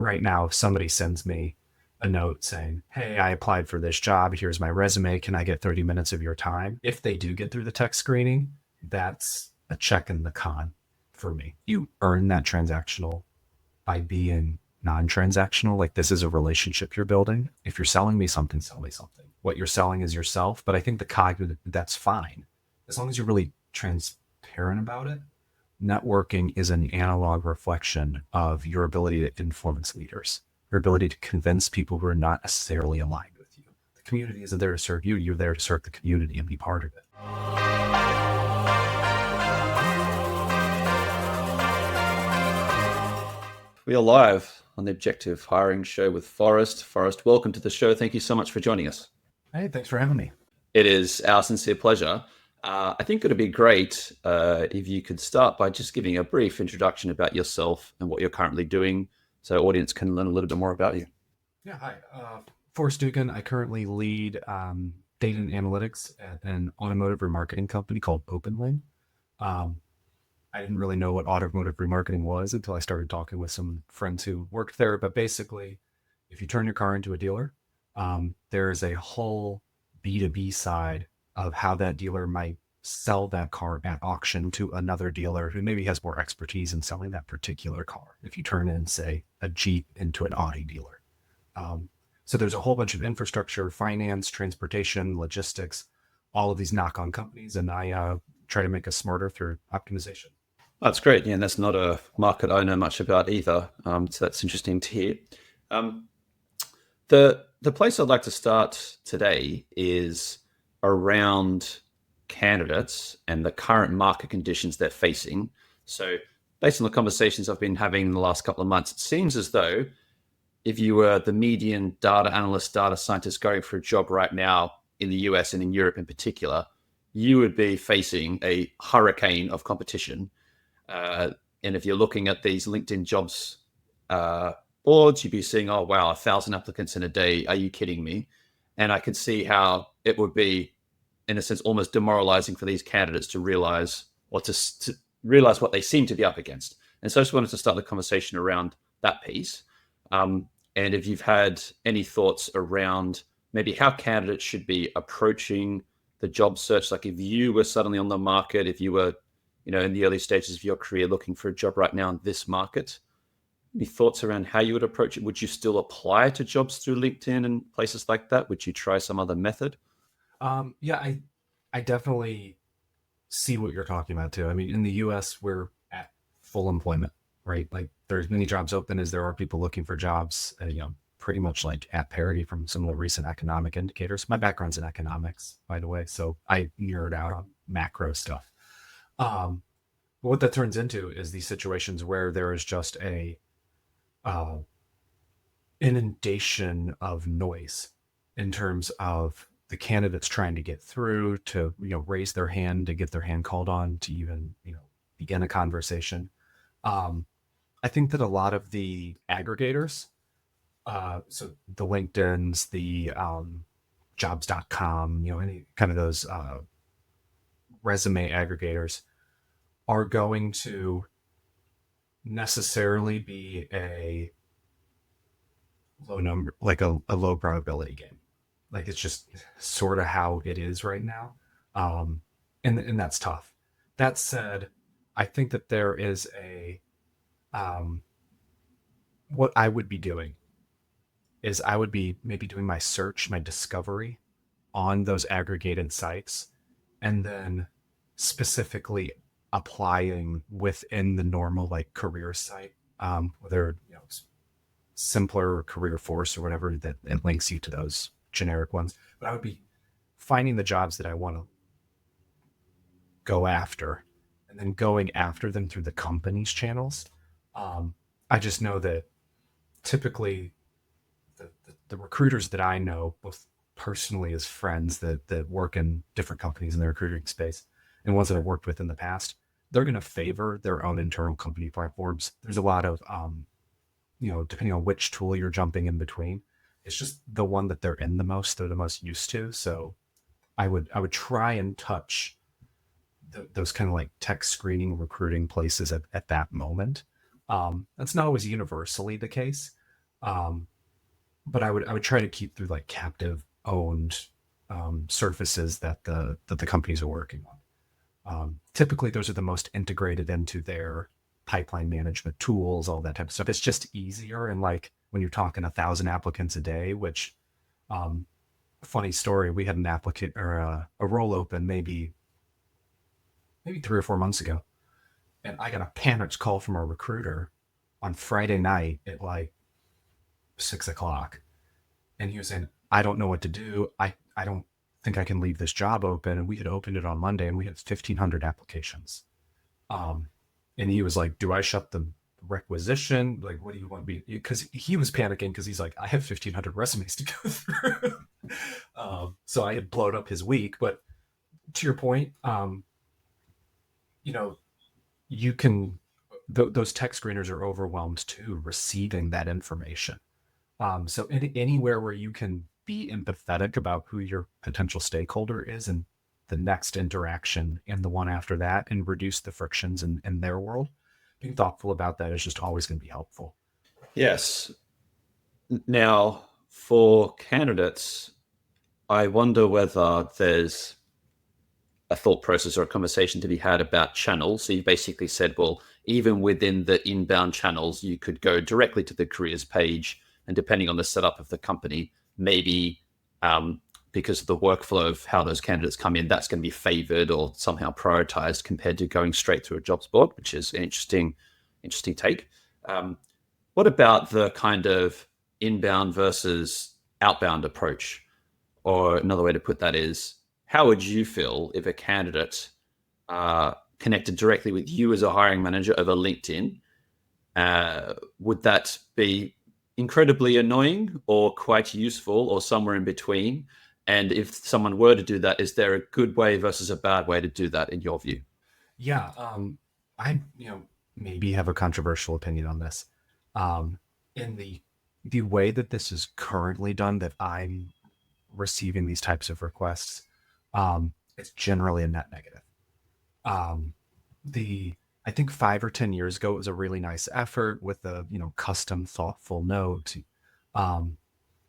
right now, if somebody sends me a note saying, "Hey, I applied for this job. Here's my resume. Can I get 30 minutes of your time?" If they do get through the tech screening, that's a check in the con for me. You earn that transactional by being non-transactional. Like, this is a relationship you're building. If you're selling me something, sell me something. What you're selling is yourself. But I think the cognitive, that's fine. As long as you're really transparent about it. Networking is an analog reflection of your ability to influence leaders, your ability to convince people who are not necessarily aligned with you. The community isn't there to serve you. You're there to serve the community and be part of it. We are live on the Objective Hiring Show with Forrest. Forrest, welcome to the show. Thank you so much for joining us. Hey, thanks for having me. It is our sincere pleasure. I think it would be great if you could start by just giving a brief introduction about yourself and what you're currently doing so audience can learn a little bit more about you. Yeah, hi. Forrest Dougan. I currently lead data and analytics at an automotive remarketing company called Openlane. Um, I didn't really know what automotive remarketing was until I started talking with some friends who worked there. But basically, if you turn your car into a dealer, there is a whole B2B side of how that dealer might sell that car at auction to another dealer who maybe has more expertise in selling that particular car. If you turn in, say, a Jeep into an Audi dealer. Um, so there's a whole bunch of infrastructure, finance, transportation, logistics, all of these knock-on companies, and I try to make us smarter through optimization. That's great. Yeah, and that's not a market I know much about either. So that's interesting to hear. Um, the place I'd like to start today is around candidates and the current market conditions they're facing. So, based on the conversations I've been having in the last couple of months, it seems as though if you were the median data analyst, data scientist going for a job right now in the US and in Europe in particular, you would be facing a hurricane of competition. Uh, and if you're looking at these LinkedIn jobs uh, boards, you'd be seeing, oh, wow, 1,000 applicants in a day. Are you kidding me? And I could see how it would be, in a sense, almost demoralizing for these candidates to realize to realize what they seem to be up against. And so I just wanted to start the conversation around that piece. And if you've had any thoughts around maybe how candidates should be approaching the job search, like if you were suddenly on the market, if you were, in the early stages of your career looking for a job right now in this market, any thoughts around how you would approach it? Would you still apply to jobs through LinkedIn and places like that? Would you try some other method? Yeah, I definitely see what you're talking about too. I mean, in the US, we're at full employment, right? Like, there's many jobs open as there are people looking for jobs, pretty much like at parity from some of the recent economic indicators. My background's in economics, by the way, so I nerd out on macro stuff. Um, but what that turns into is these situations where there is just a uh, inundation of noise in terms of the candidates trying to get through to raise their hand to get their hand called on to even begin a conversation. um, I think that a lot of the aggregators, so the LinkedIn's, the jobs.com, any kind of those resume aggregators are going to necessarily be a low number, like a low probability game. Like, it's just sort of how it is right now. Um, and that's tough. That said, I think that there is um, what I would be doing is I would be maybe doing my search, my discovery on those aggregated sites, and then specifically applying within the normal like career site, whether simpler career force or whatever that it links you to those generic ones. But I would be finding the jobs that I want to go after and then going after them through the company's channels. Um, I just know that typically the recruiters that I know, both personally as friends that work in different companies in the recruiting space and ones that I've worked with in the past, they're going to favor their own internal company platforms. There's a lot of, depending on which tool you're jumping in between, it's just the one that they're in the most, they're the most used to. So I would try and touch those kind of like tech screening recruiting places at that moment. That's not always universally the case, Um, but I would try to keep through like captive owned surfaces that the companies are working on. Typically, those are the most integrated into their pipeline management tools, all that type of stuff. It's just easier. And like when you're talking 1,000 applicants a day, which, um, funny story, we had an applicant or a role open maybe 3 or 4 months ago, and I got a panicked call from a recruiter on Friday night at like 6 o'clock, and he was saying, "I don't know what to do. I don't think I can leave this job open." And we had opened it on Monday, and we had 1,500 applications. Um, and he was like, "Do I shut the requisition? Like, what do you want me?" Because he was panicking because he's like, "I have 1,500 resumes to go through." So I had blown up his week. But to your point, you know, you can those tech screeners are overwhelmed too, receiving that information. So anywhere where you can be empathetic about who your potential stakeholder is and the next interaction and the one after that and reduce the frictions in their world, being thoughtful about that is just always going to be helpful. Yes. Now, for candidates, I wonder whether there's a thought process or a conversation to be had about channels. So you basically said, well, even within the inbound channels, you could go directly to the careers page, and depending on the setup of the company, maybe because of the workflow of how those candidates come in, that's going to be favored or somehow prioritized compared to going straight through a jobs board, which is an interesting take. Um, what about the kind of inbound versus outbound approach? Or another way to put that is, how would you feel if a candidate connected directly with you as a hiring manager over LinkedIn? Would that be incredibly annoying or quite useful or somewhere in between? And if someone were to do that, is there a good way versus a bad way to do that in your view? Yeah, I maybe have a controversial opinion on this. In the way that this is currently done, that I'm receiving these types of requests, it's generally a net negative. Um, the I think 5 or 10 years ago it was a really nice effort with a custom thoughtful note. Um,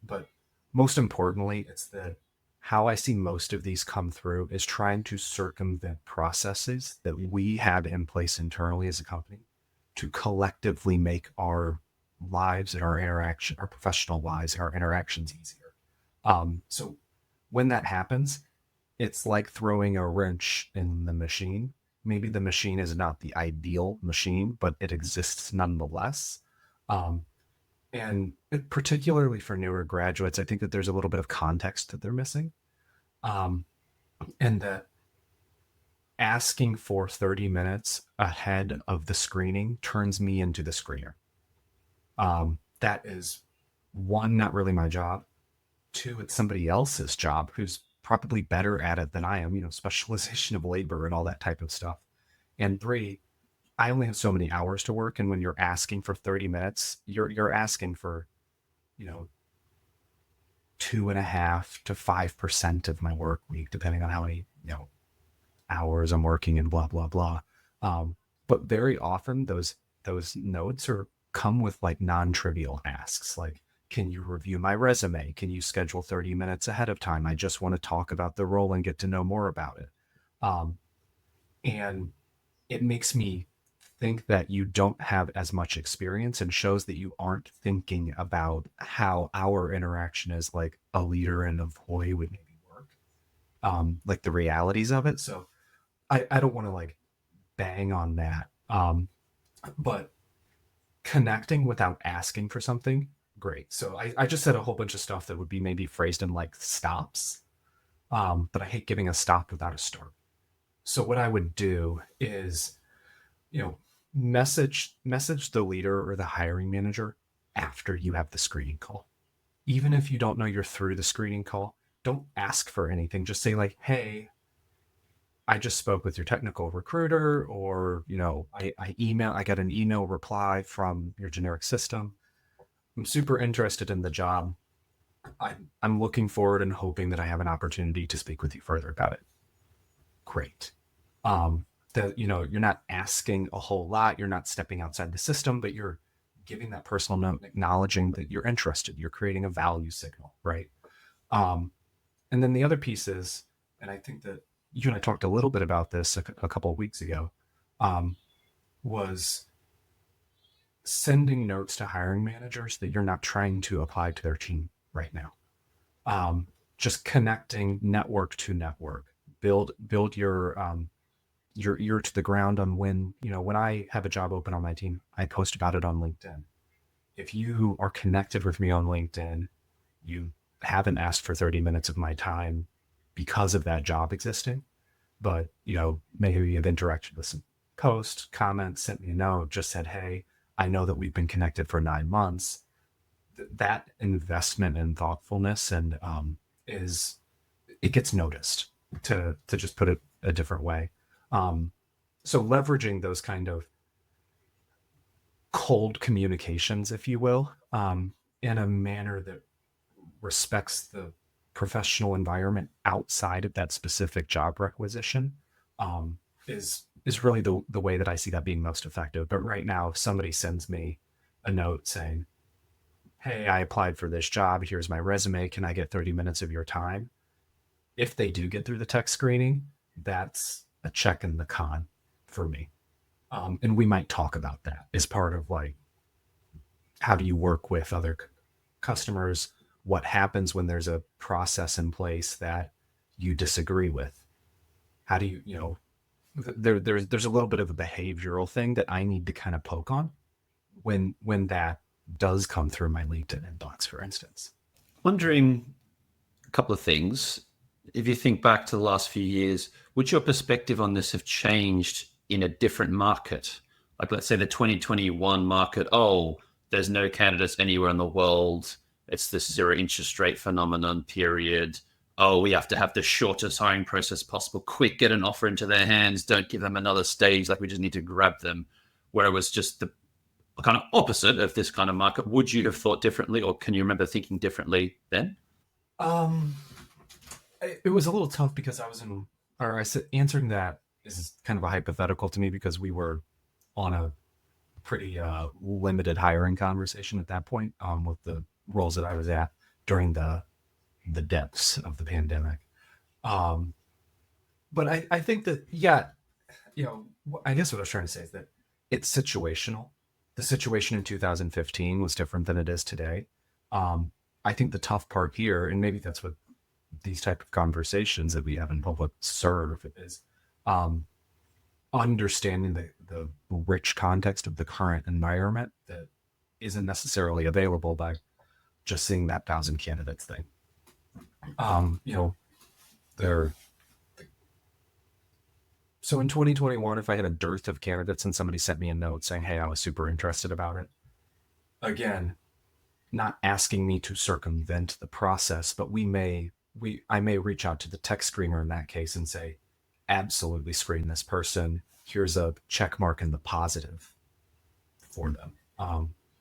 but most importantly, it's that how I see most of these come through is trying to circumvent processes that we have in place internally as a company to collectively make our lives and our professional lives, our interactions easier. So when that happens, it's like throwing a wrench in the machine. Maybe the machine is not the ideal machine, but it exists nonetheless. Um, and particularly for newer graduates, I think that there's a little bit of context that they're missing. Um, and that asking for 30 minutes ahead of the screening turns me into the screener. That is one, not really my job. Two, it's somebody else's job who's probably better at it than I am, specialization of labor and all that type of stuff. And three, I only have so many hours to work. And when you're asking for 30 minutes, you're asking for, you know, 2.5 to 5% of my work week, depending on how many, hours I'm working and blah, blah, blah. But very often those notes are come with like non-trivial asks like, can you review my resume? Can you schedule 30 minutes ahead of time? I just want to talk about the role and get to know more about it. Um, and it makes me think that you don't have as much experience and shows that you aren't thinking about how our interaction as like a leader and employee would maybe work, like the realities of it. So I don't want to like bang on that. But connecting without asking for something, great. So I just said a whole bunch of stuff that would be maybe phrased in like stops. But I hate giving a stop without a start. So what I would do is, you know, message the leader or the hiring manager after you have the screening call. Even if you don't know you're through the screening call, don't ask for anything. Just say like, hey, I just spoke with your technical recruiter, or, I got an email reply from your generic system. I'm super interested in the job. I'm looking forward and hoping that I have an opportunity to speak with you further about it. Great. That you're not asking a whole lot. You're not stepping outside the system, but you're giving that personal note, acknowledging that you're interested, you're creating a value signal, right? Um, and then the other piece is, and I think that you and I talked a little bit about this a couple of weeks ago, um, was sending notes to hiring managers that you're not trying to apply to their team right now. Um, just connecting network to network, build your ear to the ground on when, when I have a job open on my team, I post about it on LinkedIn. If you are connected with me on LinkedIn, you haven't asked for 30 minutes of my time because of that job existing, but maybe you've interacted with some post, comments, sent me a note, just said, hey, I know that we've been connected for 9 months. That investment and thoughtfulness and is it gets noticed, to just put it a different way. Um, so leveraging those kind of cold communications, if you will, in a manner that respects the professional environment outside of that specific job requisition, is really the way that I see that being most effective. But right now, if somebody sends me a note saying, hey, I applied for this job, here's my resume, can I get 30 minutes of your time? If they do get through the tech screening, that's a check in the con for me. And we might talk about that as part of like, how do you work with other customers? What happens when there's a process in place that you disagree with? How do you, there's a little bit of a behavioral thing that I need to kind of poke on when that does come through my LinkedIn inbox, for instance. Wondering a couple of things. If you think back to the last few years, would your perspective on this have changed in a different market? Like, let's say the 2021 market, oh, there's no candidates anywhere in the world. It's this zero interest rate phenomenon period. Oh, we have to have the shortest hiring process possible. Quick, get an offer into their hands. Don't give them another stage. Like, we just need to grab them. Where it was just the kind of opposite of this kind of market. Would you have thought differently, or can you remember thinking differently then? Um, it was a little tough because I was in, or I said, answering that is kind of a hypothetical to me because we were on a pretty limited hiring conversation at that point, with the roles that I was at during the depths of the pandemic. Um, but I think that, yeah, I guess what I was trying to say is that it's situational. The situation in 2015 was different than it is today. Um, I think the tough part here, and maybe that's what these type of conversations that we have in public serve, is um, understanding the rich context of the current environment that isn't necessarily available by just seeing that 1,000 candidates thing. You know, there. So in 2021, if I had a dearth of candidates and somebody sent me a note saying, "Hey, I was super interested about it," again, not asking me to circumvent the process, but I may reach out to the tech screener in that case and say, absolutely screen this person. Here's a check mark in the positive for them.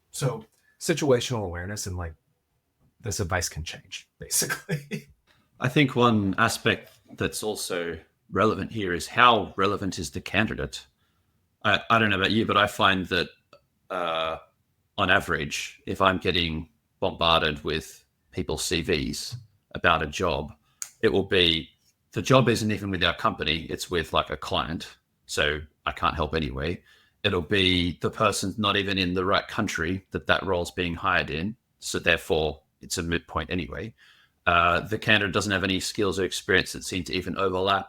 So situational awareness and like this advice can change basically. I think one aspect that's also relevant here is how relevant is the candidate. I don't know about you, but I find that uh, on average, if I'm getting bombarded with people's CVs about a job, it will be the job isn't even with our company, it's with like a client. So I can't help anyway. It'll be the person's not even in the right country that that role's being hired in. So therefore, it's a moot point anyway. The candidate doesn't have any skills or experience that seem to even overlap.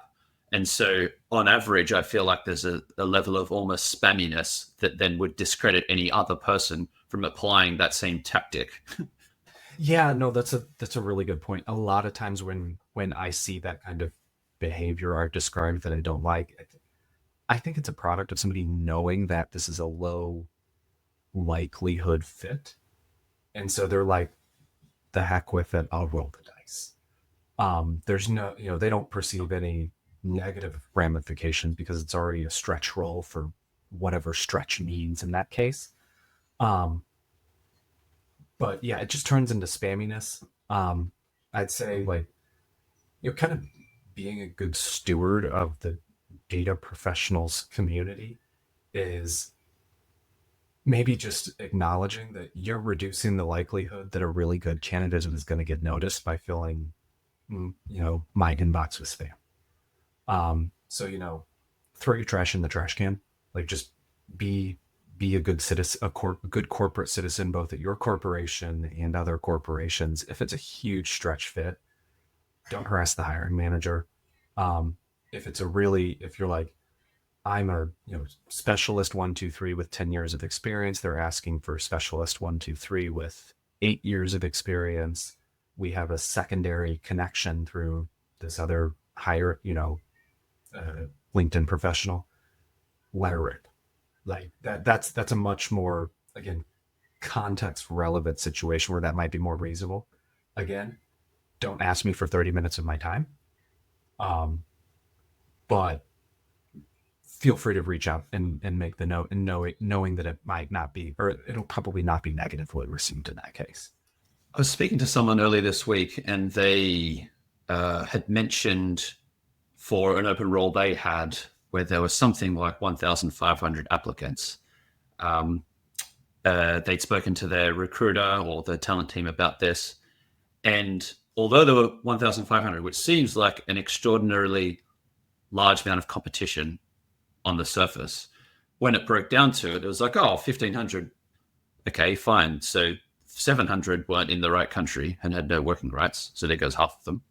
And so, on average, I feel like there's a level of almost spamminess that then would discredit any other person from applying that same tactic. Yeah, no, that's a really good point. A lot of times when I see that kind of behavior art described that I don't like, I think it's a product of somebody knowing that this is a low likelihood fit. And so they're like, the heck with it, I'll roll the dice. There's no, they don't perceive any negative ramifications because it's already a stretch roll for whatever stretch means in that case. Um, but yeah, it just turns into spamminess. I'd say like, kind of being a good steward of the data professionals community is maybe just acknowledging that you're reducing the likelihood that a really good candidate is going to get noticed by filling, my inbox with spam. So throw your trash in the trash can. Like just be be a good citizen, good corporate citizen, both at your corporation and other corporations. If it's a huge stretch fit, don't harass the hiring manager. Um, if you're like, I'm a specialist 1 2 3 with 10 years of experience. They're asking for specialist 1 2 3 with 8 years of experience. We have a secondary connection through this other higher, LinkedIn professional. Let her rip. Like that. That's a much more, again, context relevant situation where that might be more reasonable. Again, don't ask me for 30 minutes of my time. Um, but feel free to reach out and make the note, and knowing that it might not be, or it'll probably not be negatively received in that case. I was speaking to someone earlier this week, and they had mentioned for an open role they had where there was something like 1,500 applicants. Um, they'd spoken to their recruiter or the talent team about this. And although there were 1,500, which seems like an extraordinarily large amount of competition on the surface, when it broke down to it, it was like, oh, 1,500. Okay, fine. So 700 weren't in the right country and had no working rights. So there goes half of them.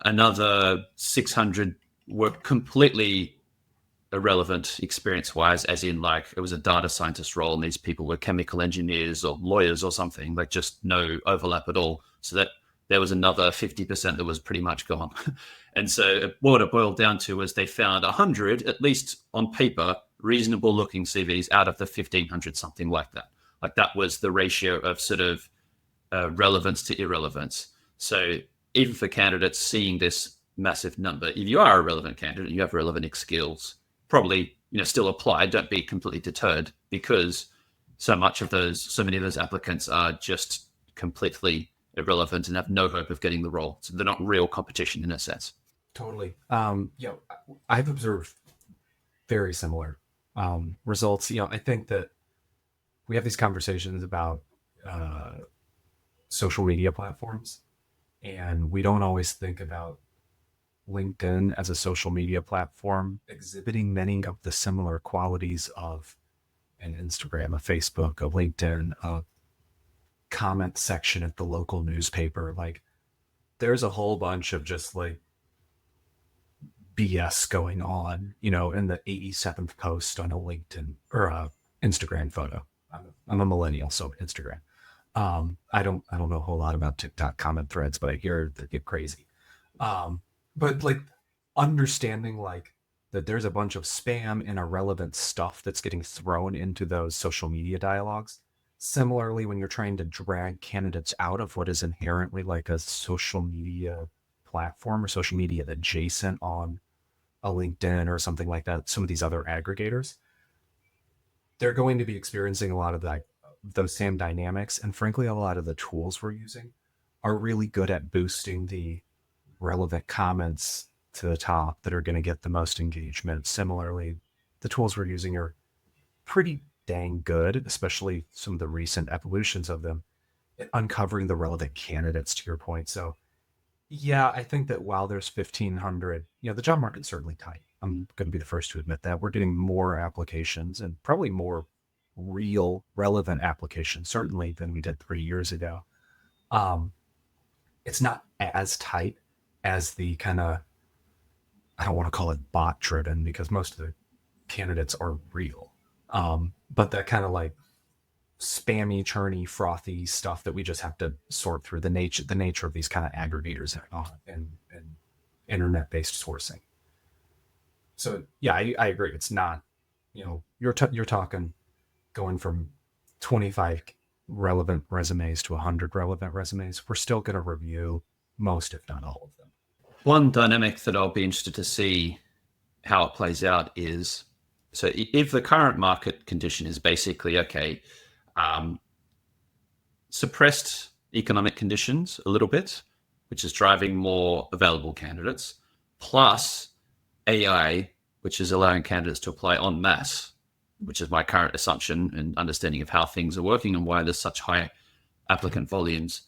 Another 600 were completely irrelevant experience wise, as in like it was a data scientist role and these people were chemical engineers or lawyers or something, like just no overlap at all. So that there was another 50% that was pretty much gone. And so what it boiled down to was they found 100, at least on paper, reasonable looking CVs out of the 1,500, something like that. Like that was the ratio of sort of relevance to irrelevance. So even for candidates seeing this massive number, if you are a relevant candidate, you have relevant skills, probably still apply. Don't be completely deterred because so many of those applicants are just completely irrelevant and have no hope of getting the role. So they're not real competition in a sense. Totally. I've observed very similar results. I think that we have these conversations about social media platforms, and we don't always think about LinkedIn as a social media platform exhibiting many of the similar qualities of an Instagram, a Facebook, a LinkedIn, a comment section at the local newspaper. Like there's a whole bunch of just like BS going on, in the 87th post on a LinkedIn or a Instagram photo. I'm a millennial, so Instagram. I don't know a whole lot about TikTok comment threads, but I hear they get crazy. But like understanding like that there's a bunch of spam and irrelevant stuff that's getting thrown into those social media dialogues. Similarly, when you're trying to drag candidates out of what is inherently like a social media platform or social media adjacent on a LinkedIn or something like that, some of these other aggregators, they're going to be experiencing a lot of that, those same dynamics. And frankly, a lot of the tools we're using are really good at boosting the relevant comments to the top that are going to get the most engagement. Similarly, the tools we're using are pretty dang good, especially some of the recent evolutions of them, at uncovering the relevant candidates to your point. So, yeah, I think that while there's 1,500, the job market's certainly tight. I'm going to be the first to admit that. We're getting more applications and probably more real relevant applications, certainly than we did 3 years ago. Um, it's not as tight as the kind of, I don't want to call it bot driven because most of the candidates are real. But that kind of like spammy, churny, frothy stuff that we just have to sort through the nature of these kind of aggregators and internet based sourcing. So yeah, I agree. It's not, you're talking going from 25 relevant resumes to 100 relevant resumes. We're still going to review most, if not all of them. One dynamic that I'll be interested to see how it plays out is, so if the current market condition is basically okay, suppressed economic conditions a little bit, which is driving more available candidates, plus AI, which is allowing candidates to apply en masse which is my current assumption and understanding of how things are working and why there's such high applicant volumes,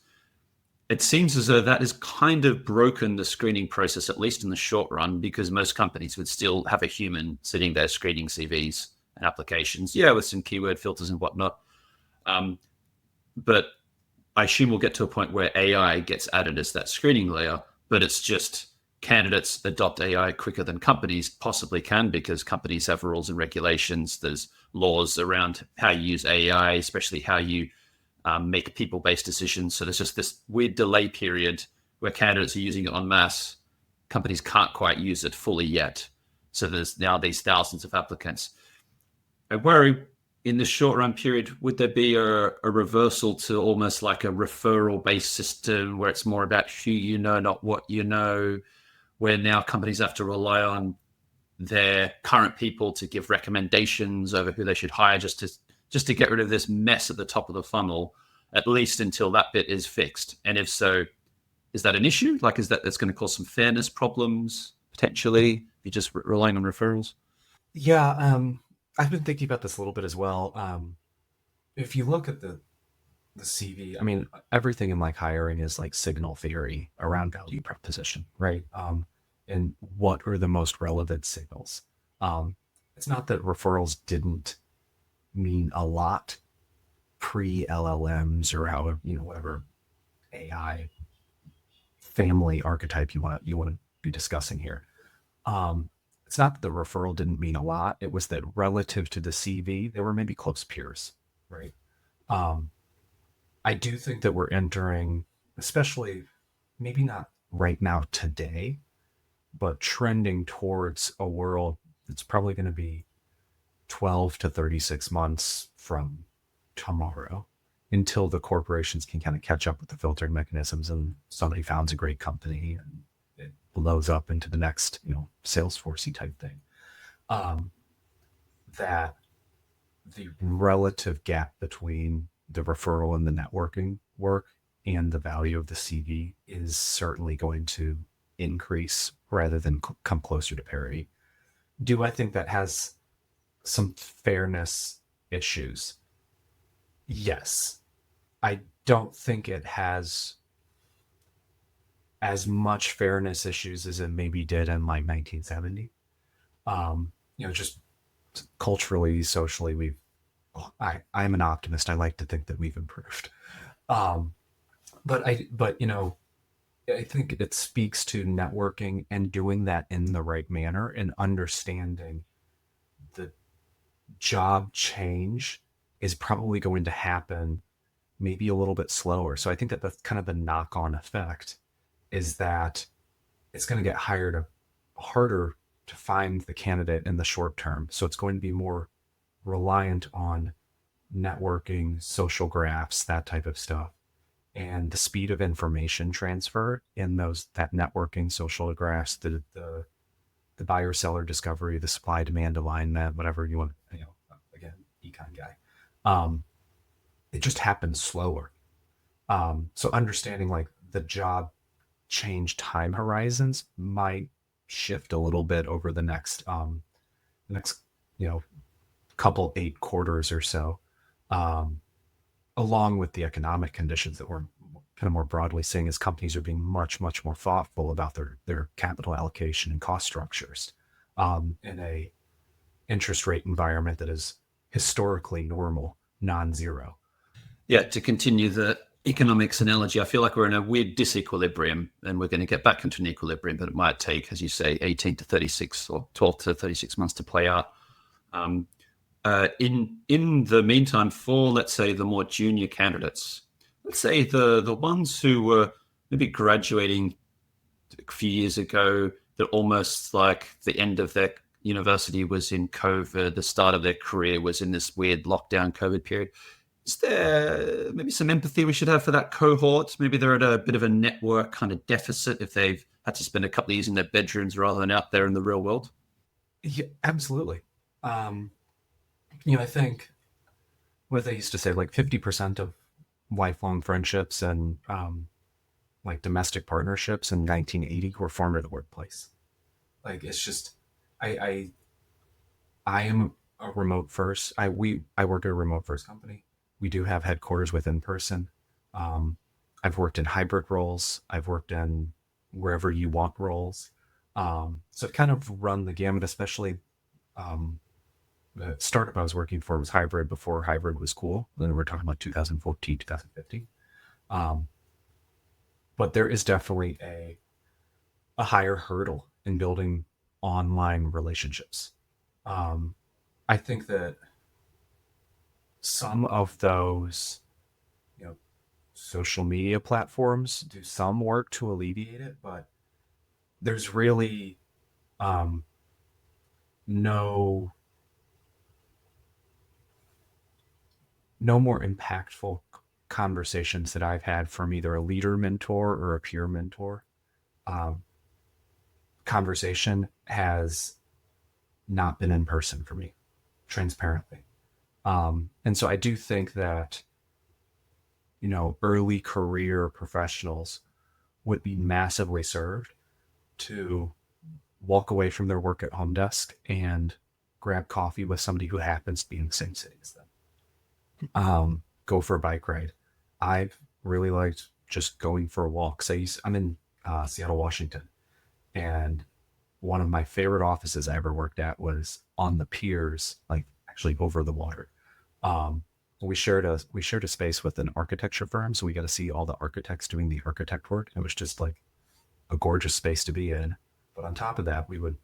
it seems as though that has kind of broken the screening process, at least in the short run, because most companies would still have a human sitting there screening CVs and applications, yeah, with some keyword filters and whatnot. Um, but I assume we'll get to a point where AI gets added as that screening layer, but it's just candidates adopt AI quicker than companies possibly can because companies have rules and regulations. There's laws around how you use AI, especially how you make people-based decisions. So there's just this weird delay period where candidates are using it en masse. Companies can't quite use it fully yet. So there's now these thousands of applicants. I worry in the short run period, would there be a reversal to almost like a referral based system where it's more about who you know, not what you know, where now companies have to rely on their current people to give recommendations over who they should hire just to get rid of this mess at the top of the funnel, at least until that bit is fixed? And if so, is that an issue? Like, is that's going to cause some fairness problems potentially if you're just relying on referrals? Yeah, I've been thinking about this a little bit as well. If you look at the CV, I mean, everything in like hiring is like signal theory around value proposition, right? And what are the most relevant signals? It's not that referrals didn't mean a lot pre LLMs or however, whatever AI family archetype you want to be discussing here. It's not that the referral didn't mean a lot. It was that relative to the CV, they were maybe close peers, right? Um, I do think that we're entering, especially maybe not right now today, but trending towards a world that's probably going to be 12 to 36 months from tomorrow until the corporations can kind of catch up with the filtering mechanisms and somebody founds a great company and it blows up into the next, Salesforcey type thing. Um, that the relative gap between the referral and the networking work and the value of the CV is certainly going to increase rather than come closer to parity. Do I think that has some fairness issues? Yes. I don't think it has as much fairness issues as it maybe did in like 1970. Just culturally, socially, I'm an optimist. I like to think that we've improved. Um, but I think it speaks to networking and doing that in the right manner and understanding the job change is probably going to happen maybe a little bit slower. So I think that that's kind of the knock on effect is that it's going to get harder to find the candidate in the short term. So it's going to be more reliant on networking, social graphs, that type of stuff. And the speed of information transfer in that networking, social graphs, the buyer seller discovery, the supply demand alignment, whatever you want, again, econ guy. Um, it just happens slower. So understanding like the job change time horizons might shift a little bit over the next you know couple 8 quarters or so, um, along with the economic conditions that we're kind of more broadly seeing as companies are being much more thoughtful about their capital allocation and cost structures, in a interest rate environment that is historically normal, non-zero. Yeah, to continue the economics analogy, I feel like we're in a weird disequilibrium and we're going to get back into an equilibrium, but it might take, as you say, 18 to 36 or 12 to 36 months to play out. Um, in the meantime, for let's say the more junior candidates, let's say the ones who were maybe graduating a few years ago, that almost like the end of their university was in COVID, the start of their career was in this weird lockdown COVID period. Is there maybe some empathy we should have for that cohort? Maybe they're at a bit of a network kind of deficit if they've had to spend a couple of years in their bedrooms rather than out there in the real world. Yeah, absolutely. Um, I think what they used to say, like 50% of lifelong friendships and like domestic partnerships in 1980 were formed in the workplace. Like it's just, I, I am a remote first. I work at a remote first company. We do have headquarters with in person. Um, I've worked in hybrid roles. I've worked in wherever you want roles. So it kind of run the gamut, especially um, the startup I was working for was hybrid before hybrid was cool. Then we're talking about 2014, 2015. Um, but there is definitely a higher hurdle in building online relationships. Um, I think that some of those, you know, social media platforms do some work to alleviate it, but there's really um, no no more impactful conversations that I've had from either a leader mentor or a peer mentor. Um, Conversation has not been in person for me, transparently. And so I do think that, early career professionals would be massively served to walk away from their work at home desk and grab coffee with somebody who happens to be in the same city as them. Go for a bike ride. I've really liked just going for walks. I'm in Seattle, Washington, and one of my favorite offices I ever worked at was on the piers, like actually over the water. Um, we shared a space with an architecture firm, so we got to see all the architects doing the architect work. It was just like a gorgeous space to be in. But on top of that, we would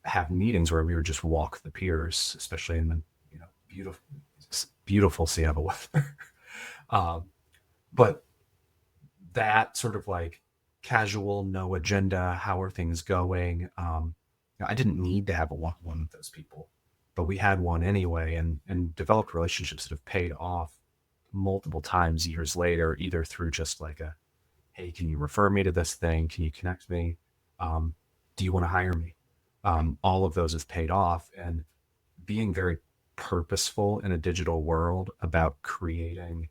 have meetings where we would just walk the piers, especially in the beautiful beautiful Seattle weather. um, but that sort of like casual, no agenda, how are things going? I didn't need to have a one-on-one with those people, but we had one anyway, and developed relationships that have paid off multiple times years later, either through just like a, hey, can you refer me to this thing? Can you connect me? Um, do you want to hire me? All of those have paid off, and being very purposeful in a digital world about creating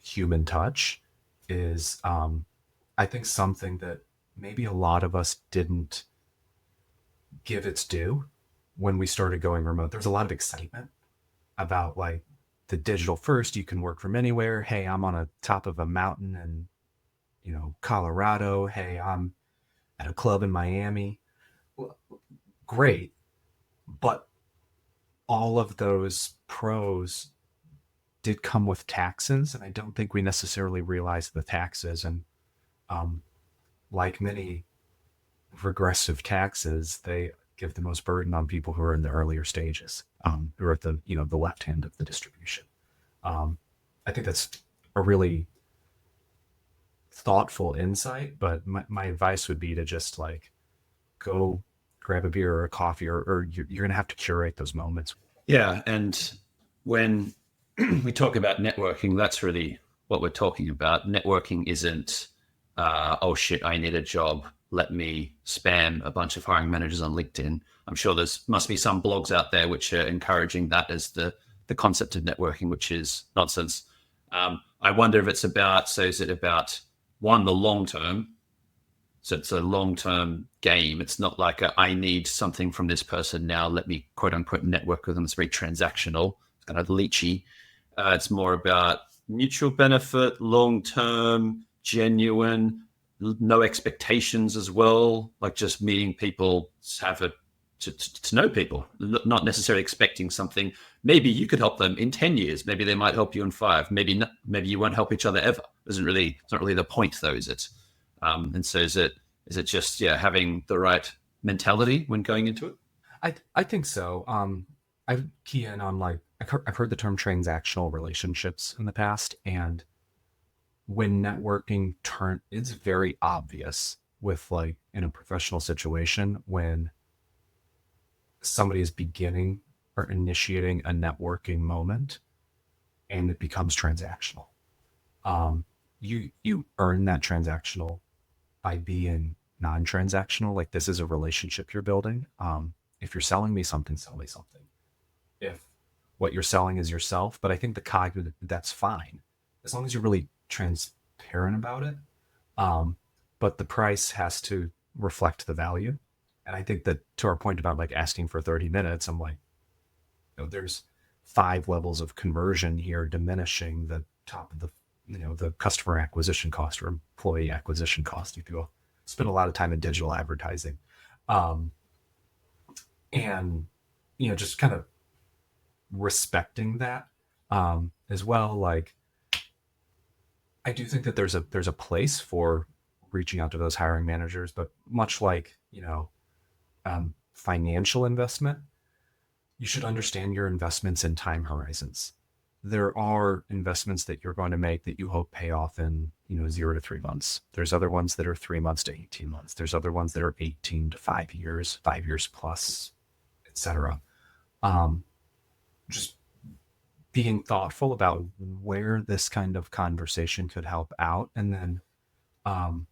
human touch is, I think, something that maybe a lot of us didn't give its due when we started going remote. There's a lot of excitement about like the digital first. You can work from anywhere. Hey, I'm on a top of a mountain in Colorado. Hey, I'm at a club in Miami. Well, great, but all of those pros did come with taxes, and I don't think we necessarily realized the taxes. And um, like many regressive taxes, they give the most burden on people who are in the earlier stages, who are at the left hand of the distribution. Um, I think that's a really thoughtful insight, but my advice would be to just like go grab a beer or a coffee, or you're going to have to curate those moments. Yeah, and when we talk about networking, that's really what we're talking about. Networking isn't, oh shit, I need a job. Let me spam a bunch of hiring managers on LinkedIn. I'm sure there's must be some blogs out there which are encouraging that as the concept of networking, which is nonsense. I wonder if it's about. So is it about one the long term? So it's a long term game. It's not like I need something from this person now. Let me quote unquote network with them. It's very transactional. It's kind of leechy. It's more about mutual benefit, long term, genuine, no expectations as well. Like just meeting people, have a to know people, not necessarily expecting something. Maybe you could help them in 10 years. Maybe they might help you in 5. Maybe not, maybe you won't help each other ever. It's not really the point though, is it? And so is it just having the right mentality when going into it? I think so. I key in on like I've heard the term transactional relationships in the past, and when networking it's very obvious with like in a professional situation when somebody is beginning or initiating a networking moment and it becomes transactional. Um, you earn that transactional by being non-transactional. Like this is a relationship you're building. If you're selling me something, sell me something. If what you're selling is yourself, but I think the cognitive that's fine as long as you're really transparent about it. Um, but the price has to reflect the value. And I think that to our point about like asking for 30 minutes, I'm like, there's 5 levels of conversion here, diminishing the top of the the customer acquisition cost or employee acquisition cost, if you will. Spend a lot of time in digital advertising, um, and just kind of respecting that as well. Like, I do think that there's a place for reaching out to those hiring managers, but much like financial investment, you should understand your investments in time horizons. There are investments that you're going to make that you hope pay off in 0 to 3 months. There's other ones that are 3 months to 18 months. There's other ones that are 18 to 5 years, 5 years plus, etc. Um, just being thoughtful about where this kind of conversation could help out, and then um,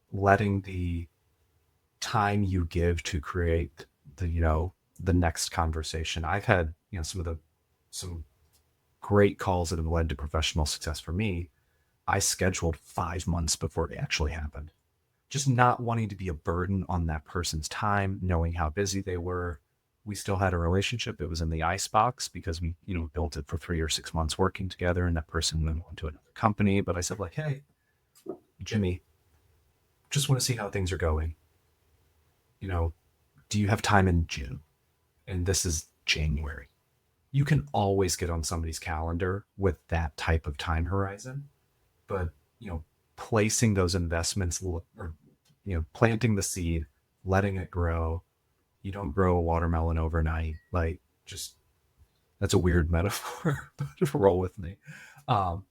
letting the time you give to create the next conversation. I've had some great calls that have led to professional success for me. I scheduled 5 months before it actually happened, just not wanting to be a burden on that person's time, knowing how busy they were. We still had a relationship. It was in the icebox because we built it for 3 or 6 months working together, and that person went on to another company. But I said, like, hey, Jimmy, just want to see how things are going. you know do you have time in June? And this is January. You can always get on somebody's calendar with that type of time horizon, but placing those investments, or planting the seed, letting it grow. You don't grow a watermelon overnight. Like, just, that's a weird metaphor, but just roll with me. But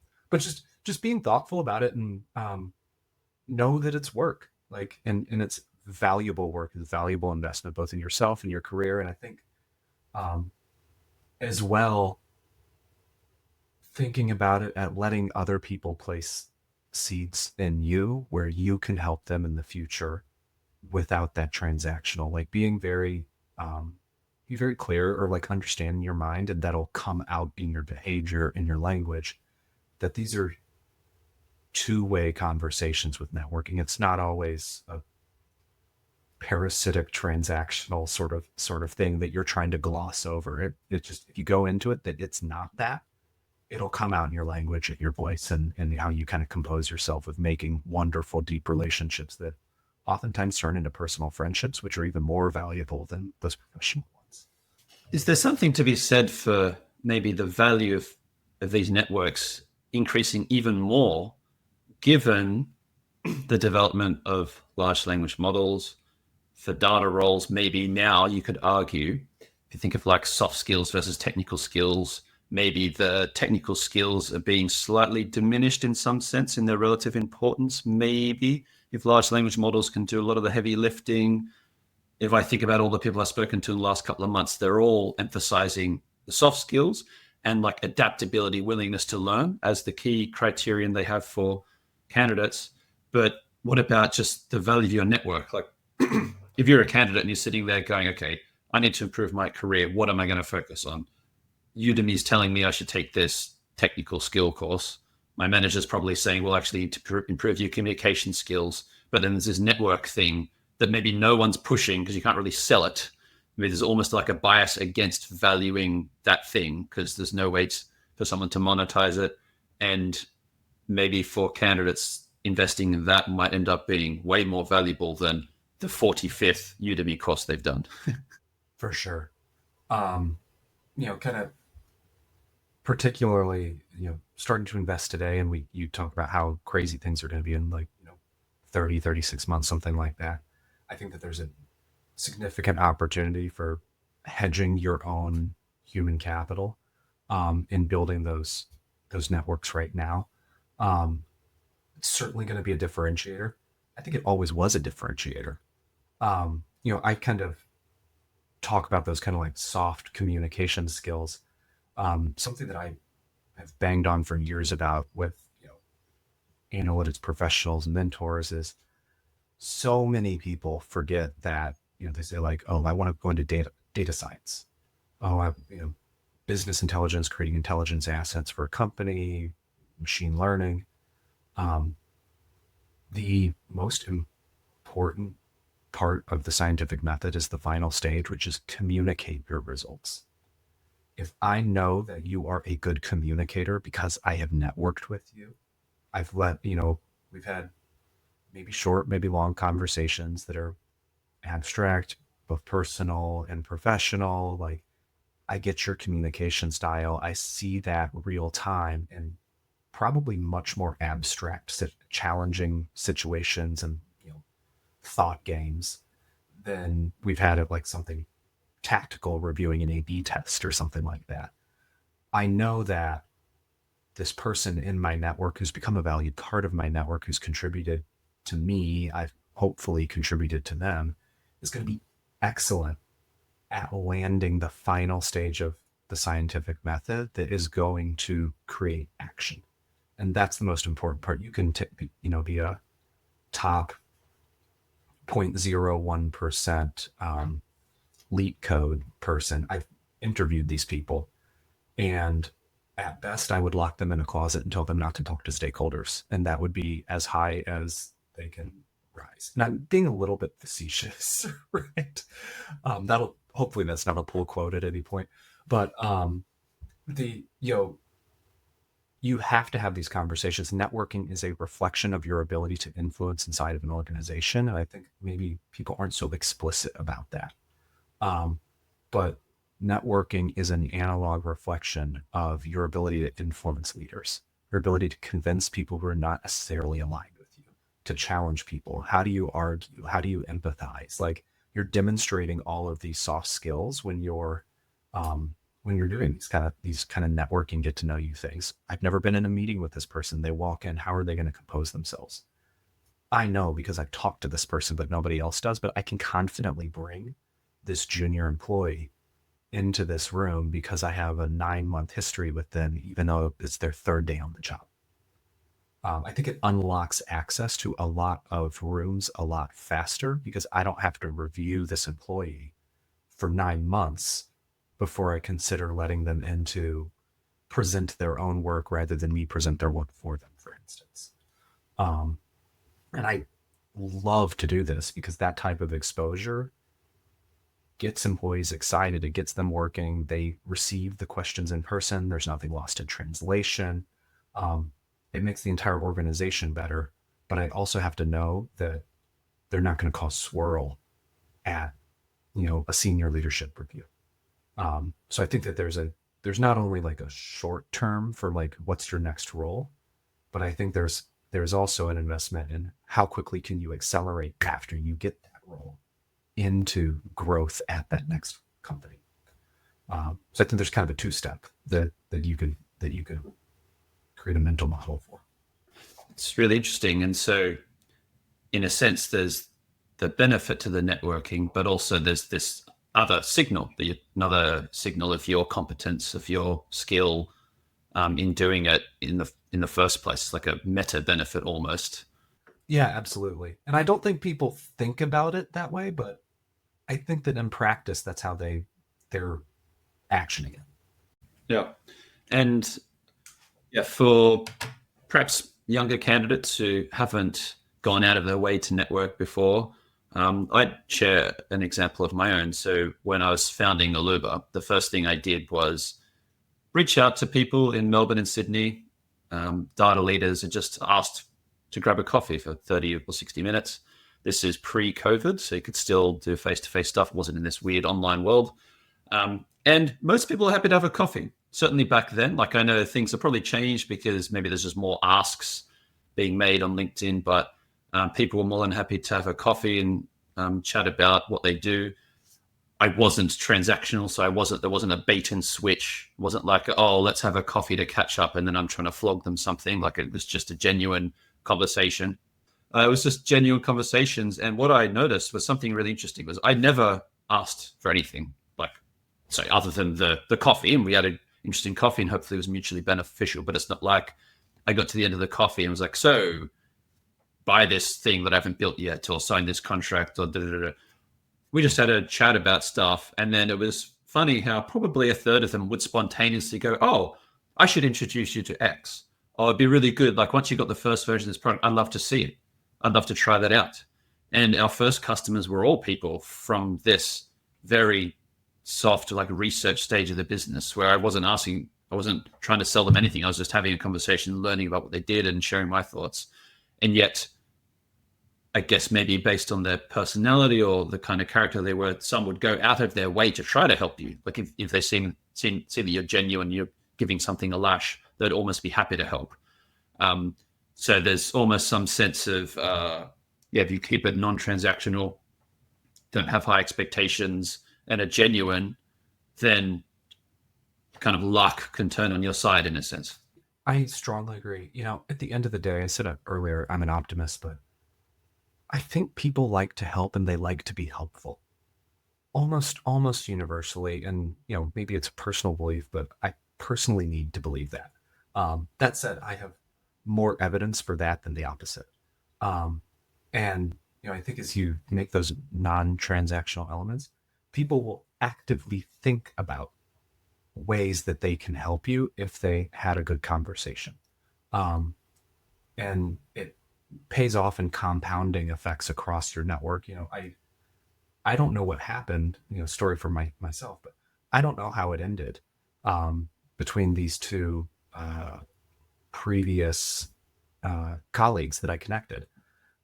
just being thoughtful about it, and know that it's work, like, and it's valuable work, it's valuable investment both in yourself and your career. And I think um, as well, thinking about it at letting other people place seeds in you where you can help them in the future without that transactional, like being very be very clear, or like understanding your mind, and that'll come out in your behavior, in your language, that these are two-way conversations with networking. It's not always a parasitic transactional sort of thing that you're trying to gloss over. It just, if you go into it that it's not that, it'll come out in your language and your voice, and how you kind of compose yourself with making wonderful, deep relationships that oftentimes turn into personal friendships, which are even more valuable than those professional ones. Is there something to be said for maybe the value of these networks increasing even more given the development of large language models for data roles? Maybe now you could argue, if you think of like soft skills versus technical skills, maybe the technical skills are being slightly diminished in some sense in their relative importance. Maybe if large language models can do a lot of the heavy lifting. If I think about all the people I've spoken to in the last couple of months, they're all emphasizing the soft skills and like adaptability, willingness to learn as the key criterion they have for candidates. But what about just the value of your network? Like, if you're a candidate and you're sitting there going, okay, I need to improve my career, what am I going to focus on? Udemy is telling me I should take this technical skill course. My manager's probably saying, well, actually, to improve your communication skills. But then there's this network thing that maybe no one's pushing because you can't really sell it. Maybe there's almost like a bias against valuing that thing because there's no way for someone to monetize it. And maybe for candidates, investing in that might end up being way more valuable than the 45th Udemy course they've done. For sure. Kind of particularly, starting to invest today, and you talk about how crazy things are going to be in, like, 30, 36 months, something like that. I think that there's a significant opportunity for hedging your own human capital in building those networks right now. It's certainly going to be a differentiator. I think it always was a differentiator. I kind of talk about those kind of like soft communication skills. Something that I have banged on for years about with analytics professionals and mentors is, so many people forget that they say, like, oh, I want to go into data science. Oh, business intelligence, creating intelligence assets for a company, machine learning. Um, the most important part of the scientific method is the final stage, which is communicate your results. If I know that you are a good communicator because I have networked with you, we've had maybe short, maybe long conversations that are abstract, both personal and professional. Like, I get your communication style. I see that real time and probably much more abstract, challenging situations and thought games than we've had at like something tactical, reviewing an A/B test or something like that. I know that this person in my network who's become a valued part of my network, who's contributed to me, I've hopefully contributed to them, is going to be excellent at landing the final stage of the scientific method that is going to create action. And that's the most important part. You can, be a top 0.01% leak code person. I've interviewed these people, and at best, I would lock them in a closet and tell them not to talk to stakeholders. And that would be as high as they can rise. And I'm being a little bit facetious, right? That'll hopefully that's not a pull quote at any point. But the you have to have these conversations. Networking is a reflection of your ability to influence inside of an organization. And I think maybe people aren't so explicit about that. But networking is an analog reflection of your ability to influence leaders, your ability to convince people who are not necessarily aligned with you, to challenge people. How do you argue? How do you empathize? Like, you're demonstrating all of these soft skills when you're doing these kind of networking, get to know you things. I've never been in a meeting with this person. They walk in. How are they going to compose themselves? I know because I've talked to this person, but nobody else does. But I can confidently bring this junior employee into this room because I have a 9-month history with them, even though it's their third day on the job. I think it unlocks access to a lot of rooms a lot faster because I don't have to review this employee for 9 months before I consider letting them in to present their own work rather than me present their work for them, for instance. Um, and I love to do this because that type of exposure gets employees excited. It gets them working. They receive the questions in person. There's nothing lost in translation. It makes the entire organization better. But I also have to know that they're not going to cause swirl at a senior leadership review. So I think that there's not only like a short term for like what's your next role, but I think there's also an investment in how quickly can you accelerate after you get that role into growth at that next company. So I think there's kind of a two-step that you could create a mental model for. It's really interesting. And so, in a sense, there's the benefit to the networking, but also there's this other signal, another signal of your competence, of your skill in doing it in the first place. It's like a meta benefit almost. Yeah, absolutely. And I don't think people think about it that way, but I think that in practice, that's how they're actioning it. Yeah. And yeah, for perhaps younger candidates who haven't gone out of their way to network before, I'd share an example of my own. So when I was founding Alooba, the first thing I did was reach out to people in Melbourne and Sydney, data leaders, and just asked to grab a coffee for 30 or 60 minutes. This is pre-COVID, so you could still do face-to-face stuff. It wasn't in this weird online world. And most people are happy to have a coffee. Certainly back then, like I know things have probably changed because maybe there's just more asks being made on LinkedIn, but people were more than happy to have a coffee and chat about what they do. I wasn't transactional, so there wasn't a bait and switch. It wasn't like, oh, let's have a coffee to catch up, and then I'm trying to flog them something. Like, it was just a genuine conversation. It was just genuine conversations. And what I noticed was something really interesting was I never asked for anything, like, sorry, other than the coffee, and we had an interesting coffee, and hopefully it was mutually beneficial. But it's not like I got to the end of the coffee and was like, so buy this thing that I haven't built yet, or sign this contract, or da-da-da-da. We just had a chat about stuff. And then it was funny how probably a third of them would spontaneously go, oh, I should introduce you to X. Oh, it'd be really good. Like, once you got the first version of this product, I'd love to see it. I'd love to try that out. And our first customers were all people from this very soft like research stage of the business where I wasn't trying to sell them anything. I was just having a conversation, learning about what they did and sharing my thoughts. And yet, I guess maybe based on their personality or the kind of character they were, some would go out of their way to try to help you. Like if they see that you're genuine, you're giving something a lash, they'd almost be happy to help. Um, so there's almost some sense of, yeah, if you keep it non-transactional, don't have high expectations, and are genuine, then kind of luck can turn on your side in a sense. I strongly agree. At the end of the day, I said it earlier, I'm an optimist, but I think people like to help and they like to be helpful. Almost universally, and maybe it's a personal belief, but I personally need to believe that. That said, I have more evidence for that than the opposite. Um, and I think as you make those non-transactional elements, people will actively think about ways that they can help you if they had a good conversation. Um, and it pays off in compounding effects across your network. I don't know what happened, story for myself, but I don't know how it ended between these two previous colleagues that I connected.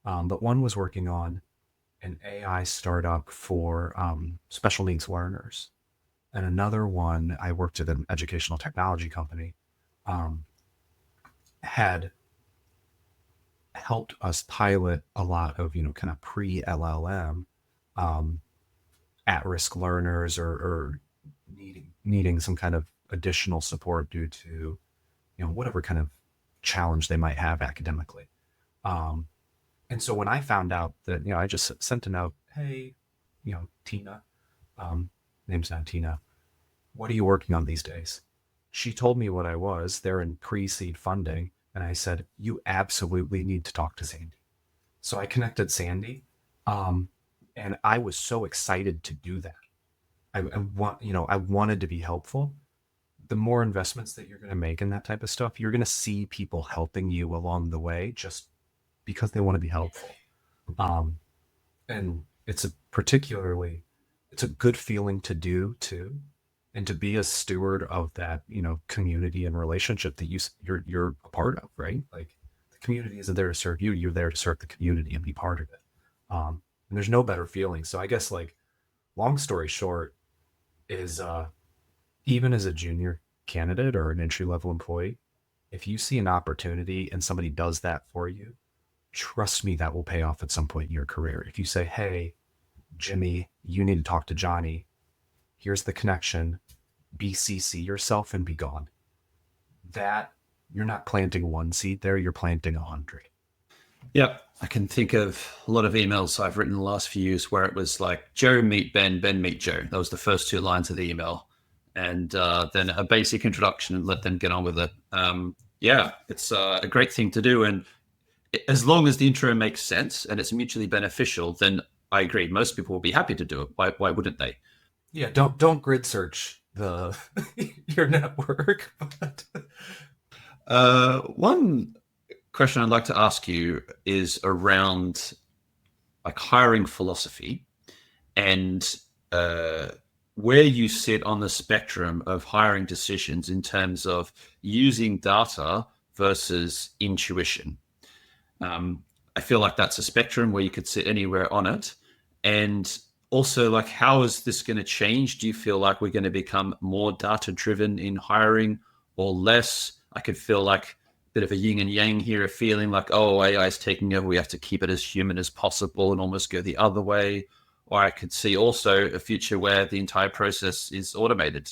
But one was working on an AI startup for special needs learners. And another one, I worked at an educational technology company, um, had helped us pilot a lot of, kind of pre LLM um, at risk learners or needing some kind of additional support due to, whatever kind of challenge they might have academically. Um, and so when I found out that, I just sent a note, hey, Tina, um, name's not Tina, what are you working on these days? She told me what I was. They're in pre-seed funding. And I said, you absolutely need to talk to Sandy. So I connected Sandy. Um, and I was so excited to do that. I wanted to be helpful. The more investments that you're going to make in that type of stuff, you're going to see people helping you along the way just because they want to be helpful. Um, and it's a good feeling to do too, and to be a steward of that, community and relationship that you're a part of, right? Like the community isn't there to serve you; you're there to serve the community and be part of it. And there's no better feeling. So I guess, like, long story short is, even as a junior candidate or an entry level employee, if you see an opportunity and somebody does that for you, trust me, that will pay off at some point in your career. If you say, hey, Jimmy, you need to talk to Johnny, here's the connection, BCC yourself and be gone. That, you're not planting one seed there, you're planting 100. Yep. I can think of a lot of emails I've written in the last few years where it was like Joe meet Ben, Ben meet Joe. That was the first two lines of the email. And then a basic introduction and let them get on with it. Yeah, it's a great thing to do. And as long as the intro makes sense and it's mutually beneficial, then I agree. Most people will be happy to do it. Why wouldn't they? Yeah, don't grid search the your network. But One question I'd like to ask you is around like hiring philosophy and uh, where you sit on the spectrum of hiring decisions in terms of using data versus intuition. Um, I feel like that's a spectrum where you could sit anywhere on it. And also, like, how is this going to change? Do you feel like we're going to become more data driven in hiring or less? I could feel like a bit of a yin and yang here, a feeling like, oh, AI is taking over. We have to keep it as human as possible and almost go the other way. Or I could see also a future where the entire process is automated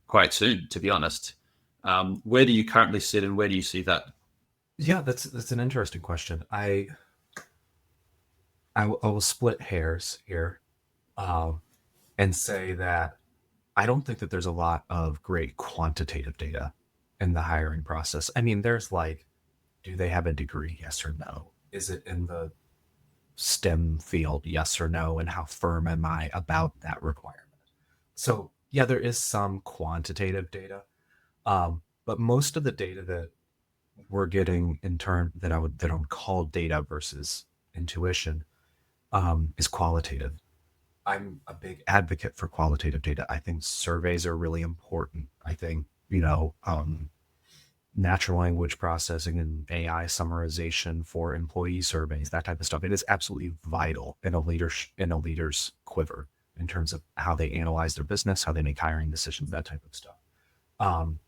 quite soon, to be honest. Where do you currently sit and where do you see that? yeah, that's an interesting question. I will split hairs here, um, and say that I don't think that there's a lot of great quantitative data in the hiring process. I mean, there's like, do they have a degree? Yes or no? Is it in the STEM field? Yes or no? And how firm am I about that requirement? So yeah, there is some quantitative data, but most of the data that we're getting in term that I would call data versus intuition is qualitative. I'm a big advocate for qualitative data. I think surveys are really important. I think, natural language processing and AI summarization for employee surveys, that type of stuff. It is absolutely vital in a leader's quiver in terms of how they analyze their business, how they make hiring decisions, that type of stuff. Um,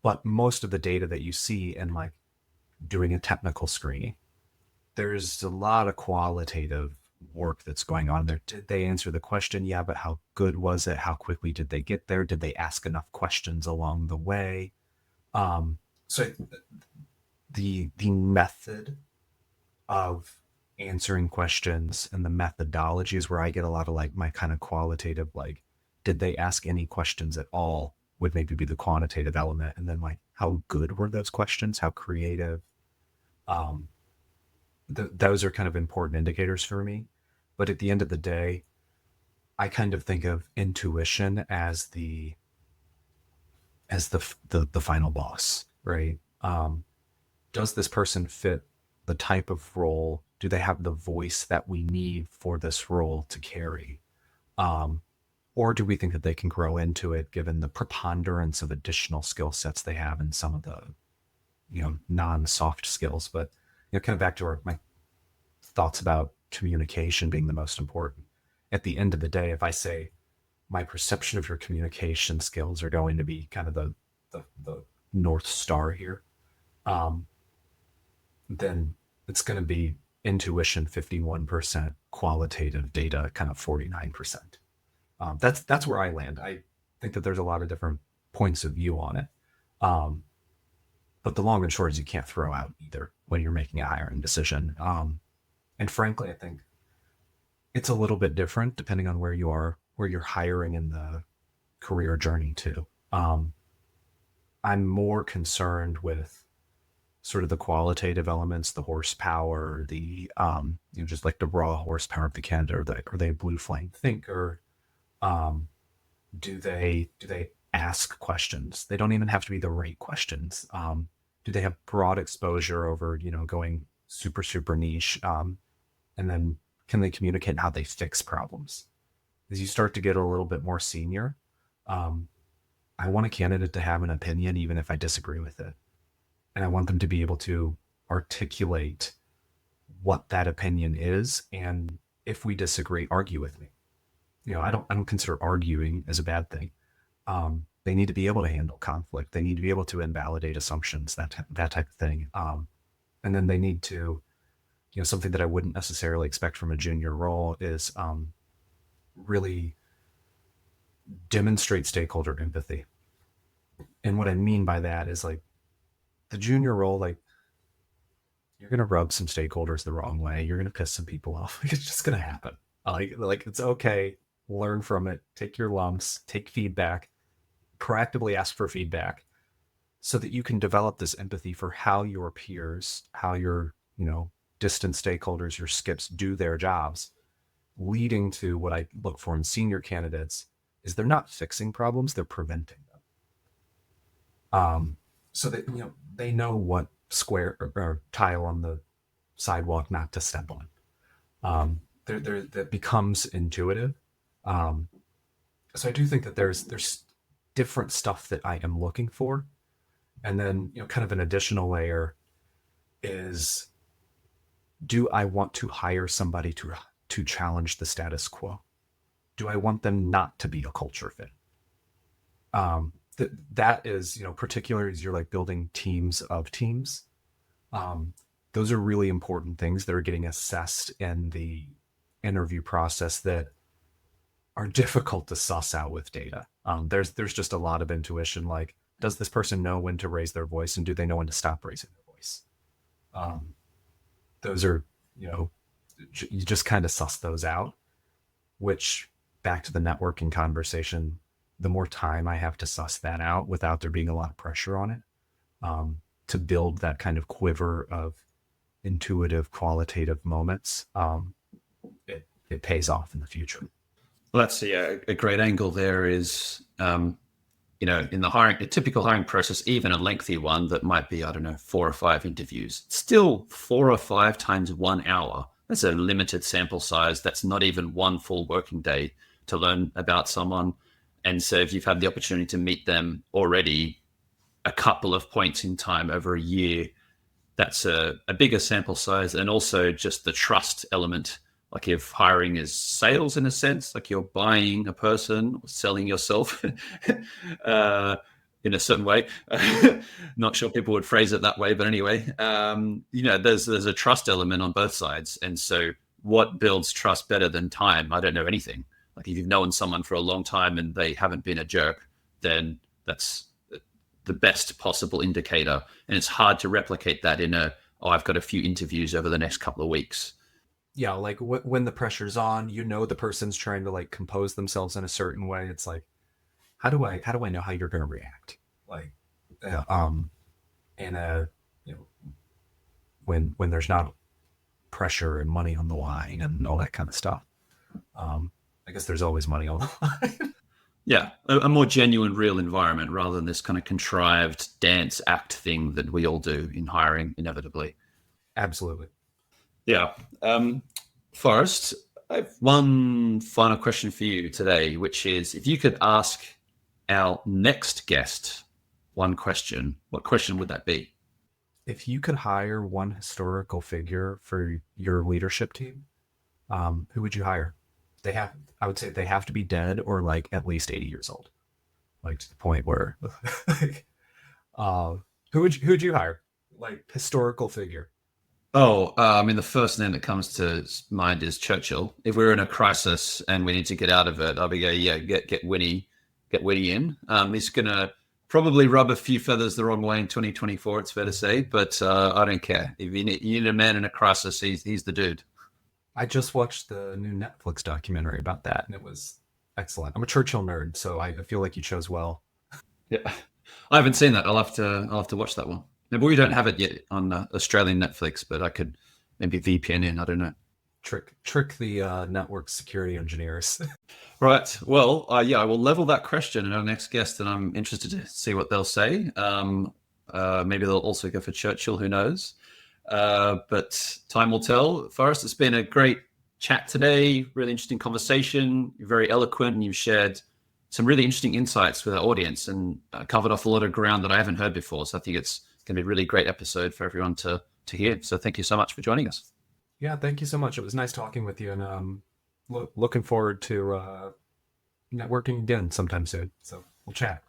but most of the data that you see in like doing a technical screening, there's a lot of qualitative work that's going on there. Did they answer the question? Yeah, but how good was it? How quickly did they get there? Did they ask enough questions along the way? Um, so the method of answering questions and the methodology is where I get a lot of like my kind of qualitative, like, did they ask any questions at all? Would maybe be the quantitative element. And then like, how good were those questions? How creative? Um, those are kind of important indicators for me. But at the end of the day, I kind of think of intuition as the final boss, right? Does this person fit the type of role? Do they have the voice that we need for this role to carry? Um, or do we think that they can grow into it given the preponderance of additional skill sets they have in some of the, non-soft skills? But, kind of back to my thoughts about communication being the most important. At the end of the day, if I say my perception of your communication skills are going to be kind of the North Star here, um, then it's going to be intuition 51%, qualitative data kind of 49%. That's where I land. I think that there's a lot of different points of view on it. Um, but the long and short is you can't throw out either when you're making a hiring decision. And frankly, I think it's a little bit different depending on where you are, where you're hiring in the career journey too. I'm more concerned with sort of the qualitative elements, the horsepower, the just like the raw horsepower of the candidate. Are they a blue flame thinker? Um, do they ask questions? They don't even have to be the right questions. Do they have broad exposure over going super super niche? And then can they communicate how they fix problems? As you start to get a little bit more senior, um, I want a candidate to have an opinion even if I disagree with it, and I want them to be able to articulate what that opinion is, and if we disagree, argue with me. I don't consider arguing as a bad thing. They need to be able to handle conflict. They need to be able to invalidate assumptions, that type of thing. And then they need to, something that I wouldn't necessarily expect from a junior role is really demonstrate stakeholder empathy. And what I mean by that is like the junior role, like you're gonna rub some stakeholders the wrong way. You're gonna piss some people off. It's just gonna happen. Like it's okay. Learn from it. Take your lumps. Take feedback. Proactively ask for feedback so that you can develop this empathy for how your peers, how your distant stakeholders, your skips do their jobs, leading to what I look for in senior candidates is they're not fixing problems, they're preventing them. So that they know what square or tile on the sidewalk not to step on. That becomes intuitive. Um, so I do think that there's different stuff that I am looking for, and then kind of an additional layer is, do I want to hire somebody to challenge the status quo? Do I want them not to be a culture fit? That is, particularly as you're like building teams of teams. Um, those are really important things that are getting assessed in the interview process that are difficult to suss out with data. There's just a lot of intuition. Like, does this person know when to raise their voice, and do they know when to stop raising their voice? Um, those are, you just kind of suss those out. Which, back to the networking conversation, the more time I have to suss that out without there being a lot of pressure on it, to build that kind of quiver of intuitive, qualitative moments, it pays off in the future. Well, that's a great angle there is, in the hiring, a typical hiring process, even a lengthy one that might be, I don't know, 4 or 5 interviews, still 4 or 5 times 1 hour that's a limited sample size. That's not even one full working day to learn about someone. And so if you've had the opportunity to meet them already a couple of points in time over a year, that's a bigger sample size. And also just the trust element. Like if hiring is sales in a sense, like you're buying a person or selling yourself uh, in a certain way. Not sure people would phrase it that way, but anyway, there's a trust element on both sides. And so what builds trust better than time? I don't know anything. Like if you've known someone for a long time and they haven't been a jerk, then that's the best possible indicator. And it's hard to replicate that in I've got a few interviews over the next couple of weeks. Yeah, like when the pressure's on, the person's trying to like compose themselves in a certain way. It's like, how do I know how you're going to react? Like, uh, um, and you know, when there's not pressure and money on the line and all that kind of stuff. Um, I guess there's always money on the line. Yeah, a more genuine, real environment rather than this kind of contrived dance act thing that we all do in hiring inevitably. Absolutely. Yeah. Forrest, I have one final question for you today, which is if you could ask our next guest one question, what question would that be? If you could hire one historical figure for your leadership team, who would you hire? I would say they have to be dead or like at least 80 years old, like to the point where, uh, who would you hire? Like historical figure. Oh, I mean, the first name that comes to mind is Churchill. If we're in a crisis and we need to get out of it, I'll be going, yeah, get Winnie in. He's gonna probably rub a few feathers the wrong way in 2024. It's fair to say, but I don't care. If you need a man in a crisis, he's the dude. I just watched the new Netflix documentary about that, and it was excellent. I'm a Churchill nerd, so I feel like you chose well. Yeah, I haven't seen that. I'll have to watch that one. Maybe we don't have it yet on Australian Netflix, but I could maybe VPN in. I don't know. Trick the network security engineers. Right. Well, yeah, I will level that question in our next guest, and I'm interested to see what they'll say. Maybe they'll also go for Churchill. Who knows? But time will tell. Forrest, it's been a great chat today. Really interesting conversation. You're very eloquent, and you've shared some really interesting insights with our audience, and covered off a lot of ground that I haven't heard before. So I think it's going to be a really great episode for everyone to hear. So thank you so much for joining us. Yeah, thank you so much. It was nice talking with you, and looking forward to networking again sometime soon. So we'll chat.